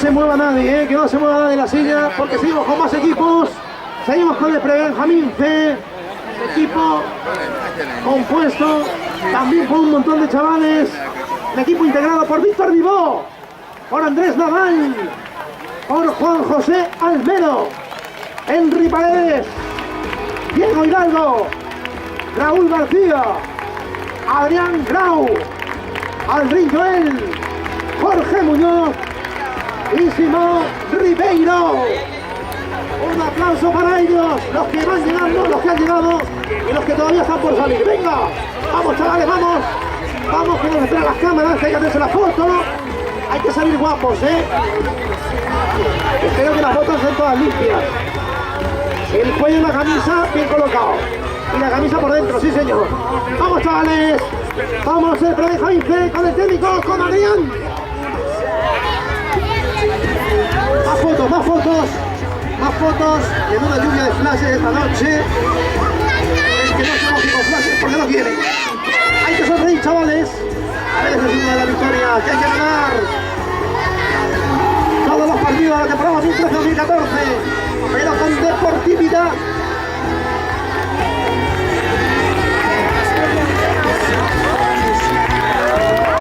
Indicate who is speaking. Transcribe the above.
Speaker 1: se mueva nadie, que no se mueva nadie de la silla, porque seguimos con más equipos. Seguimos con el Prebenjamín C, equipo compuesto también por un montón de chavales. El equipo integrado por Víctor Vivó, por Andrés Naval, por Juan José Almero, Henry Paredes, Diego Hidalgo, Raúl García, Adrián Grau, Aldrin Joel, Jorge Muñoz y Simón Ribeiro. Un aplauso para ellos, los que van llegando, los que han llegado y los que todavía están por salir. Venga, vamos chavales, vamos. Vamos, que nos esperan las cámaras, que hay que hacerse la foto. Hay que salir guapos, Espero que las fotos sean todas limpias. El cuello y la camisa bien colocado. Y la camisa por dentro, sí señor. Vamos chavales. Vamos el Prebenjamín C con el técnico, con Adrián. Más fotos, más fotos. Más fotos. En una lluvia de flashes esta noche. Es que no somos con flashes porque no quieren. Hay que sonreír, chavales. A ver, esa es una de la victoria que hay que ganar. Todos los partidos de la temporada 2013-2014.